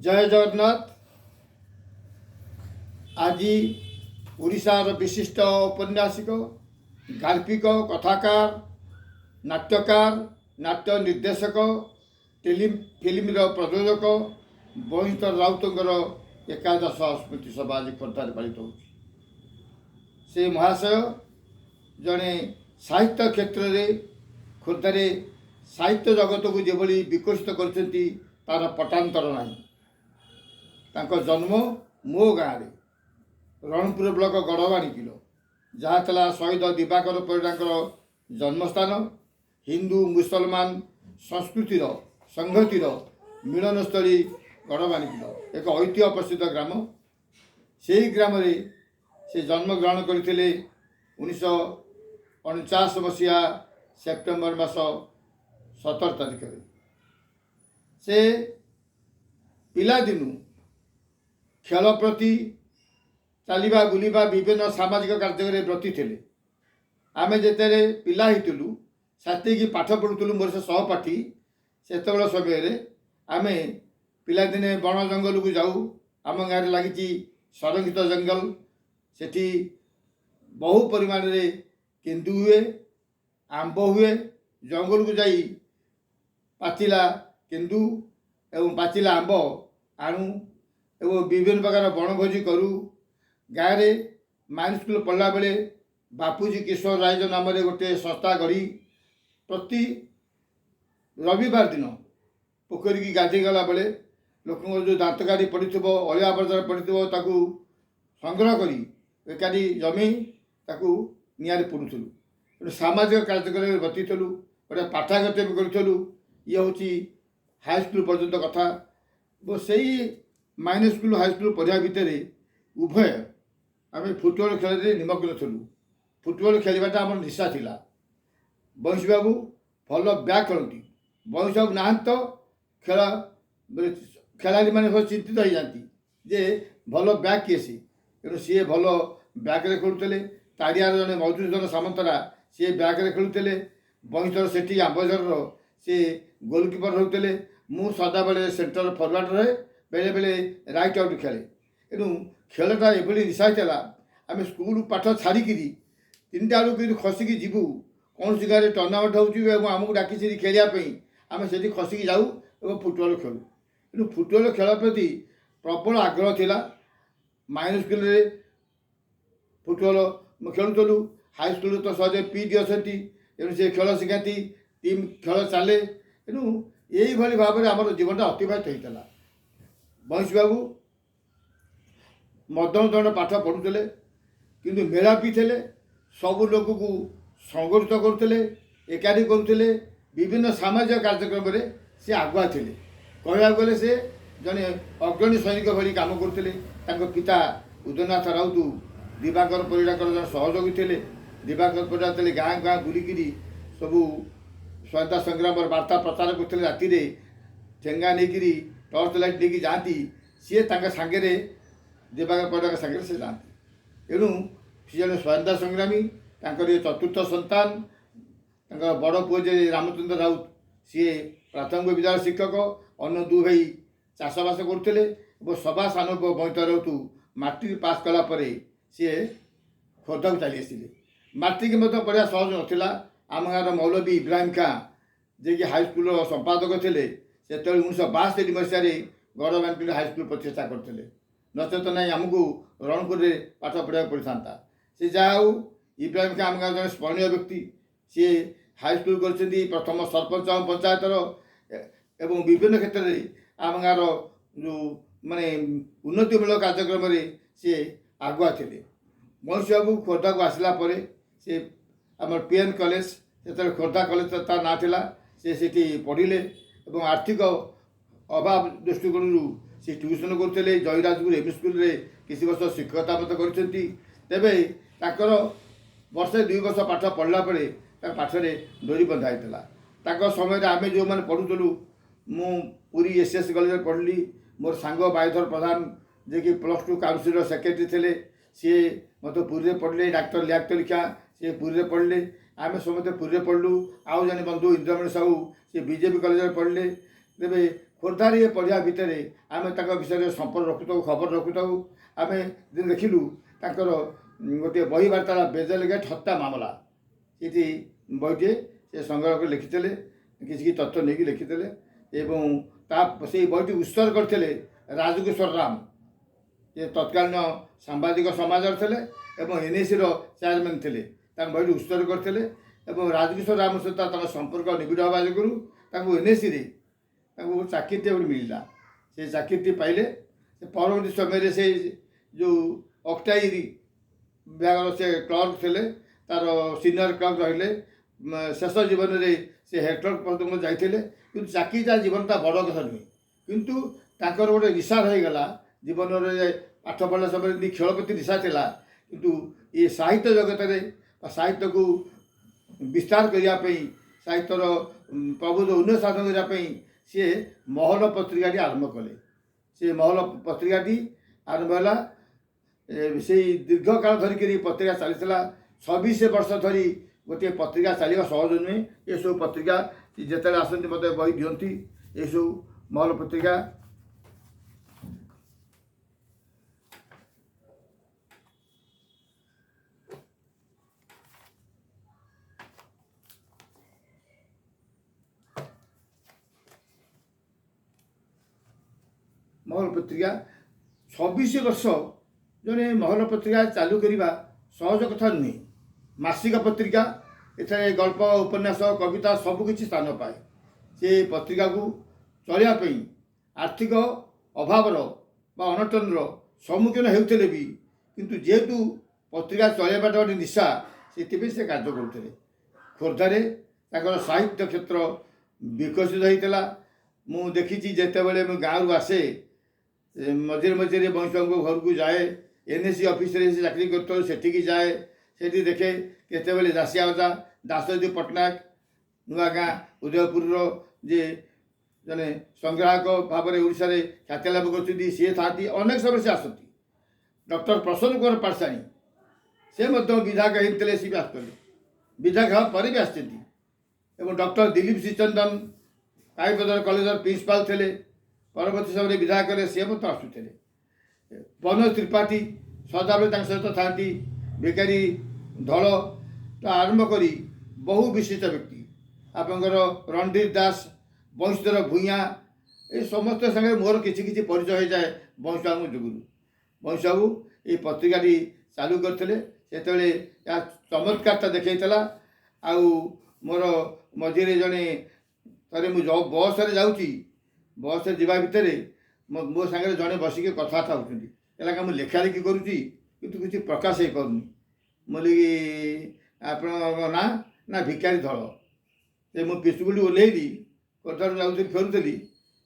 जय जगन्नाथ। आज ओडिशार विशिष्ट औपन्यासिक, गाल्पिक, कथाकार, नाट्यकार, नाट्य निर्देशक, फिल्म प्रयोजक बहितर राउतर एकादश स्मृति सभा आज खोर्धार पालित हो। से महाशय जड़े साहित्य क्षेत्र में खोर्धार साहित्य जगत को जो विकसित कर पटांतर ना। जन्म मो गाँव रणपुर ब्लॉक गड़वाणी किलो जहाँ शहीद दिवाकर परिड़ा जन्मस्थान। हिंदू मुसलमान संस्कृतिर संहतिर मिलनस्थली गड़वाणी किलो एक ऐतिह्य प्रसिद्ध ग्राम। से ग्राम से जन्म ग्रहण करते 1949 मसीहा सेप्टेम्बर मास 17 तारिख से पिलादिनु खेल प्रति चलवा बुलवा विभिन्न सामाजिक कार्य ब्रती थे। आमे जिते पिला होलु साथी पाठ पढ़ुलु मोर से सहपाठी से समय आमे पिलादिने बण जंगल को जाऊ। आम गाँव लगी संरक्षित जंगल सेठी बहु परिमाण रे केन्दु हुए, आंब हुए। जंगल को जाई पाचिला केन्दु एवं पाचिला आंब आणु एवं विभिन्न प्रकार बनभोजी करूँ। गाँव में माइन स्कूल पढ़ला बेले बापूजी किशोर राय नाम गोटे संस्था गढ़ी प्रति रविवार दिन पोखरी की गाधे गला बेले लोक जो दांत गाड़ी पड़ी अलिया आवर्जना पड़ी संग्रह करी एकाठी जमी निआरे पोड़ुलु। सामाजिक कार्यक्रम बतीलु गोटे पाठागार भी करूँ। ये हूँ हाई स्कूल पर्यंत कथा। से माइन स्कूल हाई स्कूल पढ़ा भितर उभय आम फुटबल खेल निमग्न थलु। फुटबल खेलवाटा आम निशा थिला। बंशी बाबू भल बैग खेलती। बंशी बाबू ना तो खेल खेलाड़ी मैंने चिंतित हो जाती जे भल बैग किए सी तेणु सी भल बैग्रे खेलुले। ताड़ियार जड़े मधुसूदन सामंतरा सी बैग्रे खेलुले। बंशीधर सेठी आंबझर सी गोलकीपर रोते। मु सदा बेले सेंटर फरवार्ड रहे बेले बेले राइट आउट खेले। तेणु खेलटा एभली निशा होता आम स्कूल पाठ छाड़ी 3टा बेलू खसिकी जीवु कौन सी गाँव टूर्णामेंट होमको डाकी खेलने आम से खसिकी जाऊँ और फुटबल खेलु। तेणु फुटबल खेल प्रति प्रबल आग्रह थिला। माइन स्कूल फुटबल खेलुलु। हाई स्कूल तो सहज पीटी अच्छा तेणु से खेल शिखाती टीम खेल चले। तेणु यही भाव में आम जीवनटा अतिबाहित होता। बंशी बाबू मध्यम धरण पाठ पढ़ुले किंतु मेलापी थे। सबू लोक को संगठित करुले एकाठी करुले। विभिन्न सामाजिक कार्यक्रम में सी आगुआ थे। कहवा गले से जड़े अग्रणी सैनिक भाई कम करुले। पिता उदयनाथ राउत दिवाकर परिड़ा जन सहयोगी थे। दिवाकर परिड़ा थे गाँ गाँ बुलिकी सबू स्वाधीनता संग्राम वार्ता प्रचार करते। राति ठेंगा नहीं टर्च लाइट लेकिन जाती सी सांगे दिवाकर परिड़ा सांगे से जाती। तेणु सी जन स्वाधीनता संग्रामी ये चतुर्थ संतान बड़ पुओ जे रामचंद्र राउत सी प्राथमिक विद्यालय शिक्षक। अन्य 2 भाई चाषबास करुले। सभा सान बईतर राउत मैट्रिक पास कलापर सी खोर्धा को चली आसिले। मैट्रिक पढ़ा सहज नाला। आम गाँव मौलवी इब्राहिम खां जे कि हाई स्कूल संपादक थे से 1962 मसीह गौरवान्वित हाई स्कूल प्रतिष्ठा करते। नचेत ना आमको रणपुर पाठ पढ़ा पड़ा था। से जाऊ इब्राहिम खां आम गाँव जन स्मरणीय व्यक्ति। सी हाई स्कूल कर प्रथम सरपंच पंचायतर एवं विभिन्न क्षेत्र में आम गाँव जो माने उन्नतिमूलक कार्यक्रम सी आगुआ थे। बंशी बाबू खोर्धा को आसला से आम पीएन कॉलेज से खोर्धा कॉलेज तार ना से पढ़िले। आर्थिक अभाव दृष्टिकोण से ट्यूशन करते। जयराजपुर एम स्कूल किसी वर्ष शिक्षकता करते। तेबे वर्षे 2 वर्ष पाठ पढ़ला पाठरे डोरी बंधा होता। समय आम जो मैंने पढ़ुलु मु पूरी एसएस कॉलेज पढ़ली। मोर सांग बायुधर प्रधान जे कि +2 काउंसिल सेक्रेटरी थे सी मत पुरी पढ़ले। डाक्टर लियाकत लिखा सी पुरी पढ़ले। आम समस्त पुरी पढ़लु। आउ जन बंधु इंद्रमणि साहू सी बीजेपी कॉलेज पढ़ले। तेरे ଖୋର୍ଦ୍ଧାରେ ଏ ପଢ଼ିବା ଭିତରେ ଆମେ ତାଙ୍କ ବିଷୟରେ ସମ୍ପର୍କ ରଖୁଥାଉ, ଖବର ରଖୁଥାଉ। ଆମେ ଦିନ ଦେଖିଲୁ ତାଙ୍କର ଗୋଟିଏ ବହି ବାର୍ତ୍ତା ବେଜଲ ଗେଟ୍ ହତ୍ୟା ମାମଲା, ସେଠି ବହିଟିଏ ସେ ସଂଗ୍ରହ କରି ଲେଖିଥିଲେ, କିଛି କିଛି ତଥ୍ୟ ନେଇକି ଲେଖିଥିଲେ ଏବଂ ସେଇ ବହିଟି ଉତ୍ସର୍ଗ କରିଥିଲେ ରାଜକିଶୋର ରାମ, ଯେ ତତ୍କାଳୀନ ସାମ୍ବାଦିକ ସମାଜର ଥିଲେ ଏବଂ NACର ଚେୟାରମ୍ୟାନ୍ ଥିଲେ। ତାଙ୍କ ବହିଟି ଉତ୍ସର୍ଗ କରିଥିଲେ ଏବଂ ରାଜକିଶୋର ରାମ ସହିତ ତାଙ୍କ ସମ୍ପର୍କ ନିବିଡ଼ ହେବା ଯୋଗୁଁ ତାଙ୍କୁ NACରେ ତାଙ୍କୁ ଚାକିରିଟିଏ ଗୋଟେ ମିଳିଲା। ସେ ଚାକିରିଟି ପାଇଲେ। ସେ ପରବର୍ତ୍ତୀ ସମୟରେ ସେ ଯେଉଁ ଅକ୍ଟାଇ ବିଭାଗର ସେ କ୍ଲର୍କ ଥିଲେ, ତାର ସିନିୟର କ୍ଲର୍କ ରହିଲେ। ଶେଷ ଜୀବନରେ ସେ ହେଡ୍ କ୍ଲର୍କ ପର୍ଯ୍ୟନ୍ତ ଯାଇଥିଲେ। କିନ୍ତୁ ଚାକିରିଟା ଜୀବନଟା ବଡ଼ କଥା ନୁହେଁ। କିନ୍ତୁ ତାଙ୍କର ଗୋଟେ ନିଶା ରହିଗଲା ଜୀବନରେ। ପାଠ ପଢ଼ିଲା ସମୟରେ ଯେମିତି ଖେଳ ପ୍ରତି ନିଶା ଥିଲା, କିନ୍ତୁ ଏ ସାହିତ୍ୟ ଜଗତରେ ବା ସାହିତ୍ୟକୁ ବିସ୍ତାର କରିବା ପାଇଁ, ସାହିତ୍ୟର ପ୍ରଭୁତ୍ୱ ଉନ୍ନତ ସାଧନ କରିବା ପାଇଁ ସିଏ ମହଲ ପତ୍ରିକାଟି ଆରମ୍ଭ କଲେ। ସେ ମହଲ ପତ୍ରିକାଟି ଆରମ୍ଭ ହେଲା। ସେଇ ଦୀର୍ଘ କାଳ ଧରିକରି ପତ୍ରିକା ଚାଲିଥିଲା। 26 ବର୍ଷ ଧରି ଗୋଟିଏ ପତ୍ରିକା ଚାଲିବା ସହଜ ନୁହେଁ। ଏସବୁ ପତ୍ରିକା ଯେତେବେଳେ ଆସନ୍ତି ମୋତେ ବହି ଦିଅନ୍ତି। ଏସବୁ ମହଲ ପତ୍ରିକା ମହଲ ପତ୍ରିକା 26 ବର୍ଷ ଜଣେ ମହଲ ପତ୍ରିକା ଚାଲୁ କରିବା ସହଜ କଥା ନୁହେଁ। ମାସିକ ପତ୍ରିକା, ଏଠାରେ ଗଳ୍ପ, ଉପନ୍ୟାସ, କବିତା ସବୁକିଛି ସ୍ଥାନ ପାଏ। ସେ ପତ୍ରିକାକୁ ଚଳିବା ପାଇଁ ଆର୍ଥିକ ଅଭାବର ବା ଅନଟନର ସମ୍ମୁଖୀନ ହେଉଥିଲେ ବି, କିନ୍ତୁ ଯେହେତୁ ପତ୍ରିକା ଚଳାଇବାଟା ଗୋଟେ ନିଶା, ସେଥିପାଇଁ ସେ କାର୍ଯ୍ୟ କରୁଥିଲେ। ଖୋର୍ଦ୍ଧାରେ ତାଙ୍କର ସାହିତ୍ୟ କ୍ଷେତ୍ର ବିକଶିତ ହୋଇଥିଲା। ମୁଁ ଦେଖିଛି ଯେତେବେଳେ ମୁଁ ଗାଁରୁ ଆସେ, ମଝିରେ ମଝିରେ ବୈଷୟଙ୍କ ଘରକୁ ଯାଏ। NAC ଅଫିସରେ ସେ ଚାକିରି କରୁଥିବାରୁ ସେଠିକି ଯାଏ। ସେଠି ଦେଖେ କେତେବେଳେ ଦାସିଆ ଅଜା ଦାସୋଜୀ ପଟ୍ଟନାୟକ ନୂଆ ଗାଁ ଉଦୟପୁରର ଯେ ଜଣେ ସଂଗ୍ରାହକ ଭାବରେ ଓଡ଼ିଶାରେ ଖ୍ୟାତି ଲାଭ କରୁଛନ୍ତି, ସିଏ ଥାଆନ୍ତି। ଅନେକ ସମୟରେ ସେ ଆସନ୍ତି। ଡକ୍ଟର ପ୍ରସନ୍ନ କୁମାର ପାଟ୍ଟଶାଣୀ ସେ ମଧ୍ୟ ବିଧାୟକ ହେଇଥିଲେ, ସେ ବି ଆସିଥିଲେ। ବିଧାୟକ ହେବା ପରେ ବି ଆସିଛନ୍ତି। ଏବଂ ଡକ୍ଟର ଦିଲ୍ଲୀପ ଶ୍ରୀଚନ୍ଦନ କାଈପଦର କଲେଜର ପ୍ରିନ୍ସିପାଲ ଥିଲେ, ପରବର୍ତ୍ତୀ ସମୟରେ ବିଧାୟକ ହେଲେ, ସିଏ ମଧ୍ୟ ଆସୁଥିଲେ। ବନୋଜ ତ୍ରିପାଠୀ ସଦାବେଳେ ତାଙ୍କ ସହିତ ଥାଆନ୍ତି। ଭିକାରୀ ଧଳଠୁ ଆରମ୍ଭ କରି ବହୁ ବିଶିଷ୍ଟ ବ୍ୟକ୍ତି, ଆପଣଙ୍କର ରଣଧୀର ଦାସ, ବଂଶୀଧର ଭୂୟାଁ, ଏ ସମସ୍ତ ସାଙ୍ଗରେ ମୋର କିଛି କିଛି ପରିଚୟ ହୋଇଯାଏ ବଂଶୀବାବୁଙ୍କ ଯୋଗୁଁ। ବଂଶୀବାବୁ ଏଇ ପତ୍ରିକାଟି ଚାଲୁ କରିଥିଲେ। ସେତେବେଳେ ଏହା ଚମତ୍କାରତା ଦେଖାଇଥିଲା। ଆଉ ମୋର ମଝିରେ ଜଣେ ଥରେ ମୁଁ ବସ୍ରେ ଯାଉଛି, ବସ୍ରେ ଯିବା ଭିତରେ ମୋ ସାଙ୍ଗରେ ଜଣେ ବସିକି କଥାବାର୍ତ୍ତା ହେଉଛନ୍ତି। ହେଲା ମୁଁ ଲେଖାଲେଖି କରୁଛି କିନ୍ତୁ କିଛି ପ୍ରକାଶ ହେଇପାରୁନି। ମୁଁ ଆପଣଙ୍କ ନାଁ? ନା ଭିକାରୀ ଧଳ। ସେ ମୁଁ ପିଚୁଗୁଡ଼ି ଓହ୍ଲେଇଲି, ଖୋର୍ଦ୍ଧାରୁ ଯାଉଥିଲି, ଫେରୁଥିଲି।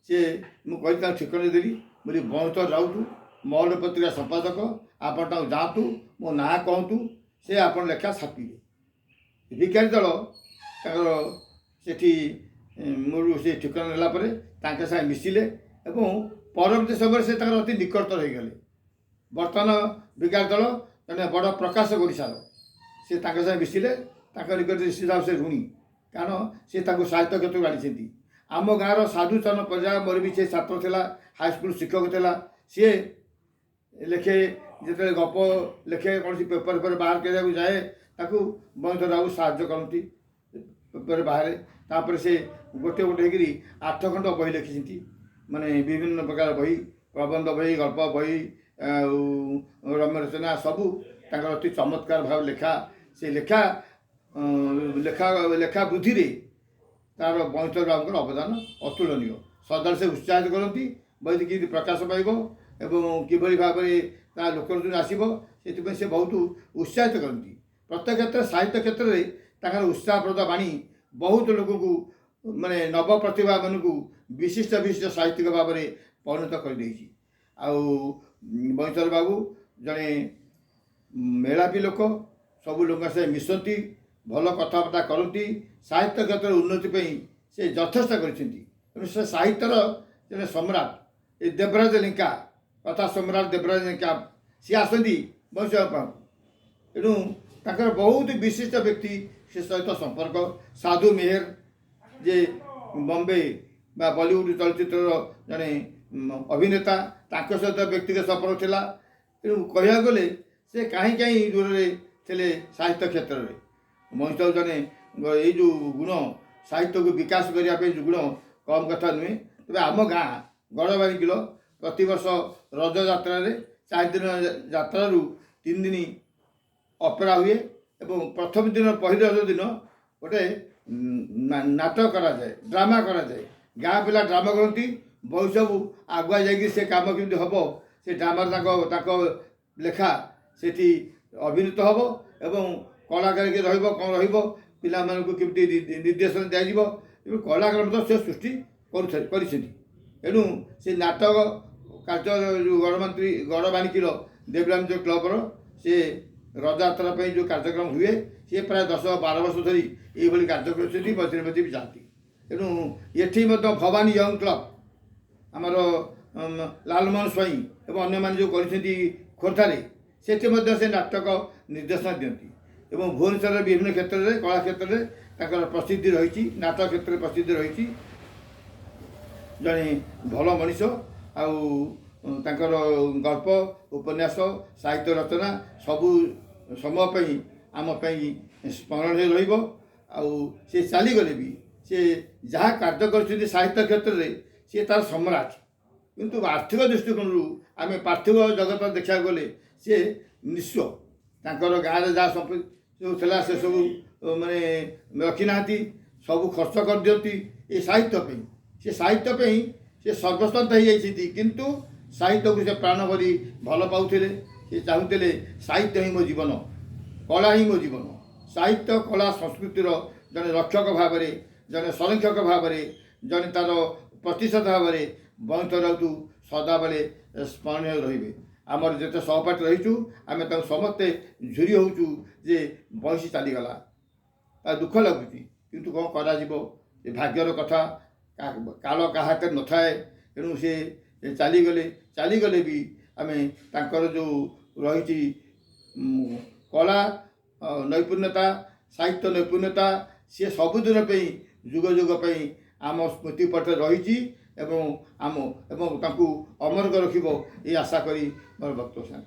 ସେ ମୁଁ କହିଲି ତାଙ୍କୁ ଠିକଣା ଦେଲି, ବୋଲି ବଂଶ ଯାଉଛୁ, ମହଲ ପତ୍ରିକା ସମ୍ପାଦକ, ଆପଣ ତାଙ୍କୁ ଯାଆନ୍ତୁ, ମୋ ନାଁ କହନ୍ତୁ, ସେ ଆପଣ ଲେଖା ଛାପିବେ। ଭିକାରୀ ଦଳ ତାଙ୍କର ସେଠି ମୋର ସେ ଠିକଣା ନେଲା ପରେ ତାଙ୍କ ସାଙ୍ଗେ ମିଶିଲେ ଏବଂ ପରବର୍ତ୍ତୀ ସମୟରେ ସେ ତାଙ୍କର ଅତି ନିକଟତର ହୋଇଗଲେ। ବର୍ତ୍ତମାନ ଭିକାରୀ ଦଳ ଜଣେ ବଡ଼ ପ୍ରକାଶକ ଓଡ଼ିଶାର, ସେ ତାଙ୍କ ସାଙ୍ଗେ ମିଶିଲେ। ତାଙ୍କ ନିକଟରେ ନିଶ୍ଚିତ ଭାବରେ ସେ ଋଣୀ, କାରଣ ସେ ତାଙ୍କୁ ସାହିତ୍ୟ କ୍ଷେତ୍ରକୁ ଆଣିଛନ୍ତି। ଆମ ଗାଁର ସାଧୁଚରଣ ପରିଡ଼ା ମୋର ବି ସେ ଛାତ୍ର ଥିଲା, ହାଇସ୍କୁଲ ଶିକ୍ଷକ ଥିଲା। ସିଏ ଲେଖେ, ଯେତେବେଳେ ଗପ ଲେଖେ, କୌଣସି ପେପର ଫେପର ବାହାର କରିବାକୁ ଯାଏ, ତାକୁ ବଂଶୀଧର ବାବୁ ସାହାଯ୍ୟ କରନ୍ତି ପେପର ବାହାରେ। ତାପରେ ସେ ଗୋଟେ ଗୋଟେ ହେଇକିରି 8 ଖଣ୍ଡ ବହି ଲେଖିଛନ୍ତି, ମାନେ ବିଭିନ୍ନ ପ୍ରକାର ବହି, ପ୍ରବନ୍ଧ ବହି, ଗଳ୍ପ ବହି, ଆଉ ରମ୍ୟ ରଚନା ସବୁ ତାଙ୍କର ଅତି ଚମତ୍କାର ଭାବରେ ଲେଖା। ସେ ଲେଖା ଲେଖା ବୃଦ୍ଧିରେ ତାର ବଂଶୀଧର ବାବୁଙ୍କର ଅବଦାନ ଅତୁଳନୀୟ। ସଦାବେଳେ ସେ ଉତ୍ସାହିତ କରନ୍ତି ବହିଟି କେମିତି ପ୍ରକାଶ ପାଇବ ଏବଂ କିଭଳି ଭାବରେ ତା ଲୋକଲୋଚନକୁ ଆସିବ, ସେଥିପାଇଁ ସେ ବହୁତ ଉତ୍ସାହିତ କରନ୍ତି। ପ୍ରତ୍ୟେକ କ୍ଷେତ୍ରରେ, ସାହିତ୍ୟ କ୍ଷେତ୍ରରେ ତାଙ୍କର ଉତ୍ସାହପ୍ରଦ ବାଣୀ ବହୁତ ଲୋକଙ୍କୁ, ମାନେ ନବ ପ୍ରତିଭାମାନଙ୍କୁ ବିଶିଷ୍ଟ ବିଶିଷ୍ଟ ସାହିତ୍ୟିକ ଭାବରେ ପରିଣତ କରିଦେଇଛି। ଆଉ ବଂଶୀଧର ବାବୁ ଜଣେ ମେଳାପୀ ଲୋକ, ସବୁ ଲୋକଙ୍କ ସହିତ ମିଶନ୍ତି, ଭଲ କଥାବାର୍ତ୍ତା କରନ୍ତି। ସାହିତ୍ୟ କ୍ଷେତ୍ରରେ ଉନ୍ନତି ପାଇଁ ସେ ଯଥେଷ୍ଟ କରିଛନ୍ତି। ତେଣୁ ସେ ସାହିତ୍ୟର ଜଣେ ସମ୍ରାଟ। ଏ ଦେବରାଜ ଲେଙ୍କା, କଥା ସମ୍ରାଟ ଦେବରାଜ ଲେଙ୍କା, ସିଏ ଆସନ୍ତି ବଂଶୀଧର ବାବୁ। ତେଣୁ ତାଙ୍କର ବହୁତ ବିଶିଷ୍ଟ ବ୍ୟକ୍ତି ସେ ସହିତ ସମ୍ପର୍କ। ସାଧୁ ମେହେର ଯେ ବମ୍ବେ बा बॉलीवुड चलचित्र जड़े अभिनेता ताक सहित व्यक्तिगत संपर्क थिला। तेणु कह गले से कहीं कहीं दूर थे साहित्य क्षेत्र में मनीष जड़े ये जो गुण साहित्य को विकास करने जो गुण कम कथा नुहे। तेज आम गाँ गड़बाणिकिल प्रत वर्ष रज जात्रा 4 दिन यात्रा 3 दिन अपेरा हुए एवं प्रथम दिन पहले रज दिन गोटे नाटक करा जाए, ड्रामा करा जाए। गाँ पिला ड्रामा करती बहुत सब आगुआ जाकि से काम केमती हम से ड्रामा लेखा से अभिनीत हम एवं कलाकार किए कौन रमती निर्देशन दिज्व कलाकार से सृष्टि करेणु से नाटक कार्य जो गणमंत्री गड़बाणिकिल देवराम क्लबर से रथयात्रा जो कार्यक्रम हुए सी प्राय 10-12 वर्ष धरी ये कार्यक्रम मझे मझे भी जाती। तेणु ये भवानी यंग क्लब आमर लालमोहन स्वाई और अन्य जो कर खोर्धारे से नाटक निर्देशन दिखती और भुवनेश्वर विभिन्न क्षेत्र में कला क्षेत्र में प्रसिद्धि रही, नाटक क्षेत्र में प्रसिद्धि रही। जड़े भल मनीष आर गल्प उपन्यास साहित्य रचना सबू समय आमपाई स्मरण से चलीगले भी से जहाँ कार्य कर साहित्य क्षेत्र में सी तार सम्राट। किंतु आर्थिक दृष्टिकोण आम पार्थिव जगत देखा गले सी निस्व तांकर गाँव जहाँ संपत्ति था से सब माने रखी ना सब खर्च कर दियंती ये साहित्य से साहित्य से सर्वस्वंत हो जाती। किंतु साहित्य को से प्राण भरी भल पाउले से चाहूले साहित्य ही मो जीवन, कला ही मो जीवन। साहित्य कला संस्कृतिर जड़े रक्षक भाव जड़े संरक्षक भाव जड़े तार प्रतिशत भाव बंश राउत सदा बेले स्मरणीय रे। आमर जिते सहपाठी रहीचु आम समस्ते झुरी होचु जे बंशी चलीगला दुख लगुच। किंतु कौन कर भाग्यर कथा काल क्या हाथ न थाए। तेणु से चलीगले भी आम तांकर जो रही कला नैपुण्यता साहित्य नैपुण्यता सी सबुदिन जुग जुग आम स्मृति पटे रही आम अमर कर रखिब ये आशा करी मोर वक्तव्य।